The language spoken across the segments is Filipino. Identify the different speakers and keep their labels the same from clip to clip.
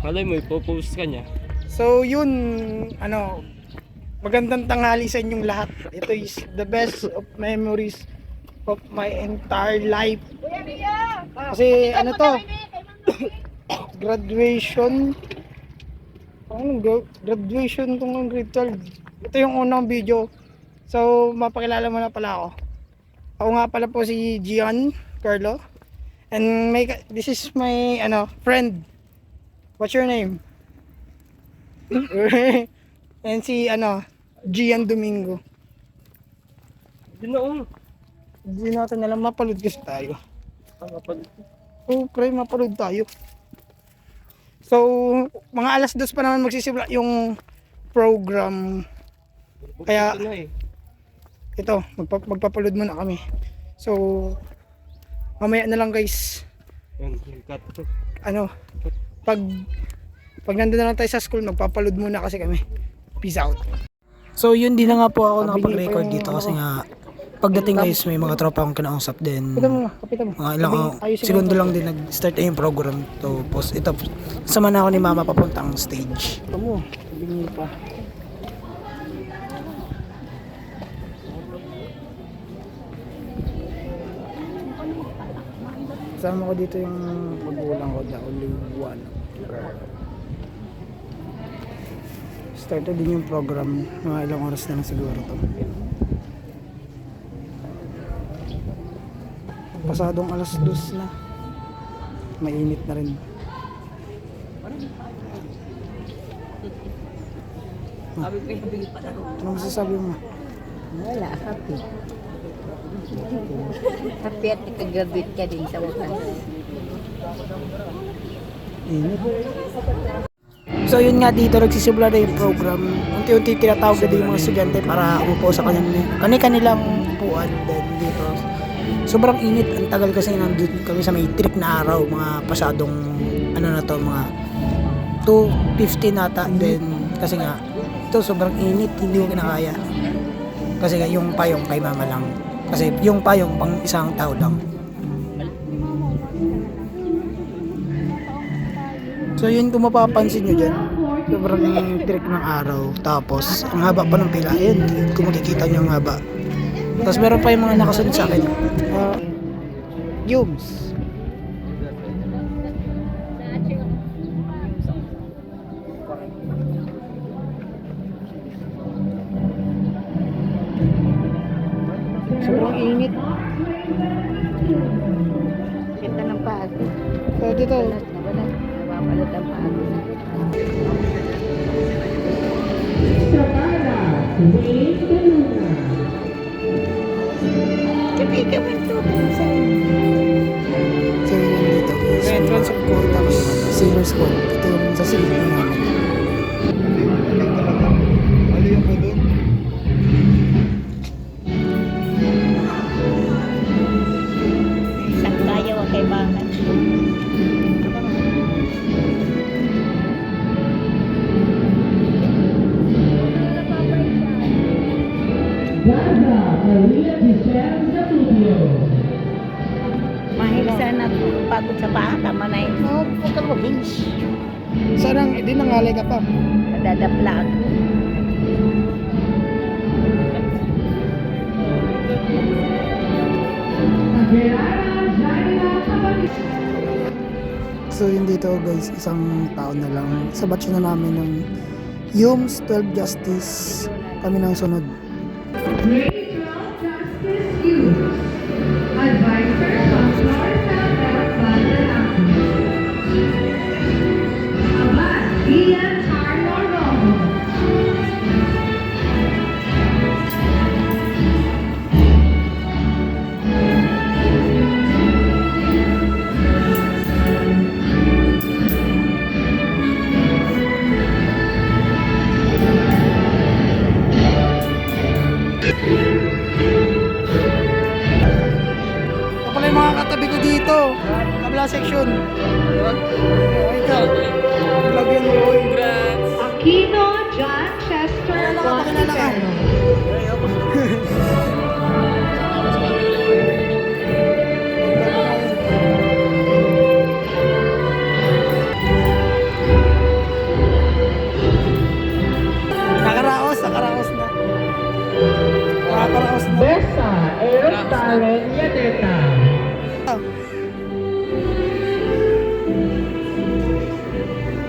Speaker 1: Malay mo, ipopost ka niya.
Speaker 2: So yun, ano, magandang tanghali sa inyong lahat. Ito is the best of memories of my entire life. Kasi ano to, graduation. Graduation tong grade 12. Ito yung unang video. So mapakilala mo na pala ako. Ako nga pala po si Gian Carlo. And this is my friend. What's your name? And si Gian Domingo. Hindi natin alam, mapalud kasi tayo. Oh, pre, mapalud tayo. So, mga alas 2 pa naman magsisimula yung program. Kaya ito, magpapalud muna kami. So, mamaya na lang guys. Pag nandun na lang tayo sa school, magpapalud muna kasi kami. Peace out. So yun, din na nga po ako nakapag-record dito kasi nga pagdating guys may mga tropa akong kinausap din. Kapitan mo. Mga ilang segundo lang din nag-start na yung program. Tapos ito, sama na ako ni mama papuntang stage. Ito mo, sabihin pa. Kasama ko dito yung magulang ko, the only one girl. Started din yung program, mga ilang oras na lang siguro to. Pasadong alas 2 na. Mainit na rin. Ano masasabi mo?
Speaker 3: Wala, happy. Happy at nag-graduate ka din sa wakas.
Speaker 2: Init. So yun nga, dito nagsisimula na yung program. Unti-unti tinatawag na din yung mga estudyante para umupo sa kanilang upuan. Then dito sobrang init, ang tagal kasi nandun kami sa may trip na araw, mga pasadong mga 2:50 nata. Then kasi nga ito sobrang init, hindi ko kinakaya. Kasi nga yung payong kay mama lang. Kasi yung payong pang isang tao lang. So yun, kung mapapansin nyo dyan, sobrang trick ng araw. Tapos ang haba pa ng pila. Ayun, kung makikita nyo ang haba. Tapos meron pa yung mga nakasunod sa akin. Yums. Sobrang init.
Speaker 3: Kita ng pagod.
Speaker 2: So dito,
Speaker 3: Nababalot ang pagod. Kami ito.
Speaker 2: so yun dito is entrance of court, tapos seniors court. Ito yung sa silid na namin. Ano yung balon?
Speaker 3: Isang tayo ang kaibangan. Mahil sana pagod sa paa, tama na yun.
Speaker 2: Huwag ka na mag-hinge. Sarang, hindi nangalay ka pa.
Speaker 3: Nadadapla ako.
Speaker 2: So yun dito guys, isang taon na lang. Sa batch na namin ng Yums 12 Justice. Kami nang sunod.
Speaker 4: Grade 12 Justice Youth. Advisor Counselor Sandra Valderrama. Abad Ian Carlo Rojo.
Speaker 2: Ito pala yung mga katabi ko dito. Kabla section. Ito. Vlog yan boy.
Speaker 4: Aquino John Chester
Speaker 2: Pakilala ka.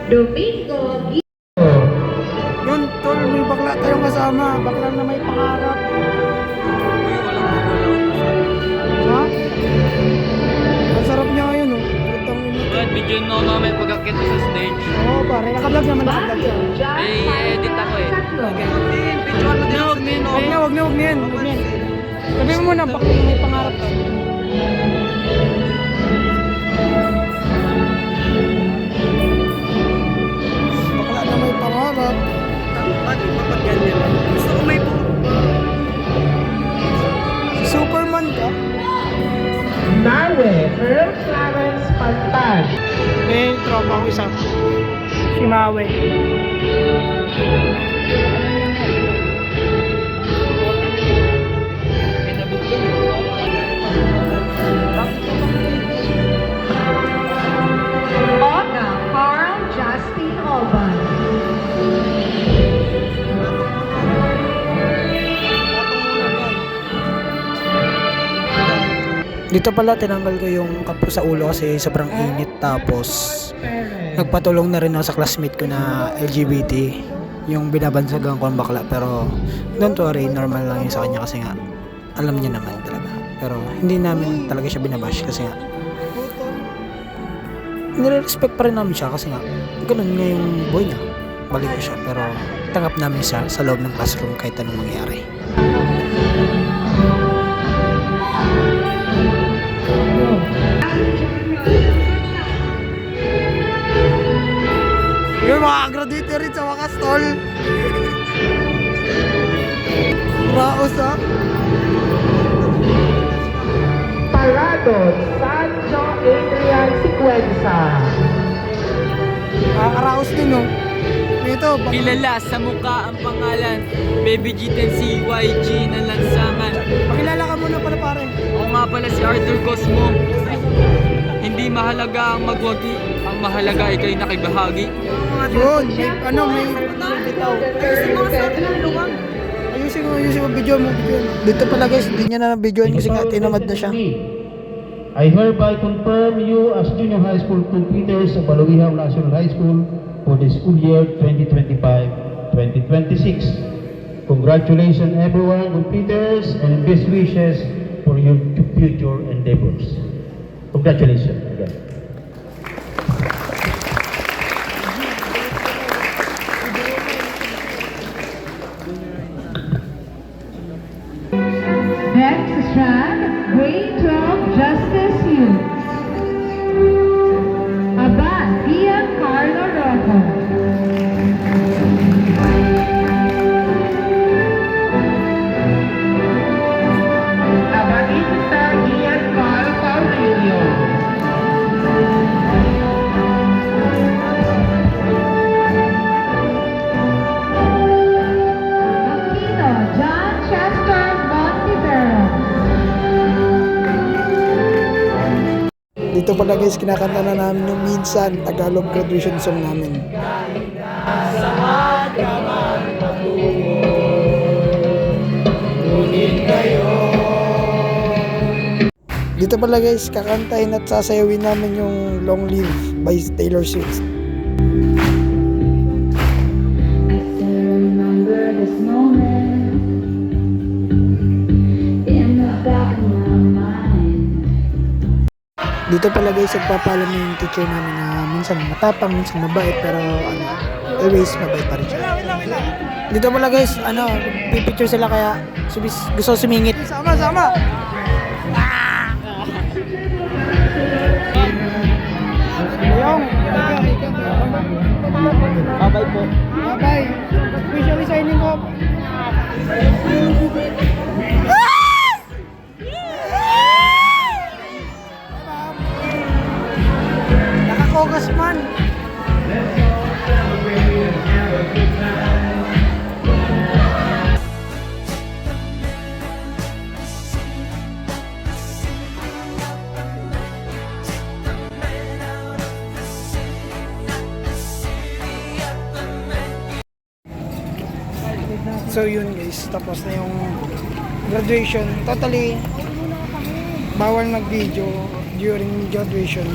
Speaker 4: Domingo
Speaker 2: Yun, tol, may bakla tayong kasama. Bakla na may pangarap. Ha? Ang sarap niya ngayon, oh. Itong
Speaker 1: Brad, video na namin pag-akit mo sa stage.
Speaker 2: Oo, pare. Nakablog naman, nakablog siya.
Speaker 1: May edit ako eh.
Speaker 2: Wag na yan. Sabi mo muna, bakla na may pangarap ka. Bakla na may pangarap.
Speaker 1: Gusto ko may
Speaker 2: Superman ka?
Speaker 4: Nawe, Earl Clarence Pantag.
Speaker 2: Tropa ko isa. Si Mawe.
Speaker 4: Ona Carl Justin Alban.
Speaker 2: Dito pala tinanggal ko yung kapo sa ulo kasi sobrang init, tapos nagpatulong na rin ako sa classmate ko na LGBT, yung binabansagan ko ang bakla, pero don't worry, normal lang yun sa kanya kasi nga alam niya naman talaga, pero hindi namin talaga siya binabash kasi nga nire-respect pa rin namin siya kasi nga ganun nga yung boy niya, balik ko siya, pero tanggap namin siya sa loob ng classroom kahit anong mangyari. Yung mga graduate rin sa wakas, tol. Raos, ha?
Speaker 4: Parado Sancho Adrian Sequenza.
Speaker 2: Nakakaraos din, no? Ito,
Speaker 1: Kilala sa mukha ang pangalan, Baby G10 CYG ng lansangan.
Speaker 2: pakilala ka muna pala, pare.
Speaker 1: Ako nga pala si Arthur Cosmo. Hindi mahalaga ang magwagi, ang mahalaga ikay nakibahagi.
Speaker 2: Yun, may bitaw. Ayusin mo, video mo. Dito pala guys, hindi niya na videoan kasi nga tinamad na siya.
Speaker 5: I hereby confirm you as junior high school completers of Balawihaw National High School for the school year 2025-2026. Congratulations everyone, completers, and best wishes for your future endeavors. Congratulations again.
Speaker 4: Next strand, grade 12 Justice Youth. Abad Giancarlo Rojo. Abadista Giancarlo Paulinho. Aquino John Chester Montivero.
Speaker 2: Dito pala guys, kinakanta na namin yung Minsan, Tagalog graduation song namin. Dito pala guys, kakantahin at sasayawin namin yung Long Live by Taylor Swift.
Speaker 6: I still remember this moment in the back of my mind.
Speaker 2: Dito pala guys, nagpapalam yung teacher namin na minsan matapang, minsan mabait, pero always mabait pa rin siya. Dito pala guys, pipicture sila kaya gusto sumingit. Sama! Ayong! Bye-bye po. Bye-bye. Officially signing off. Nakakogas man. So yun guys, tapos na yung graduation. Totally bawal mag-video during graduation.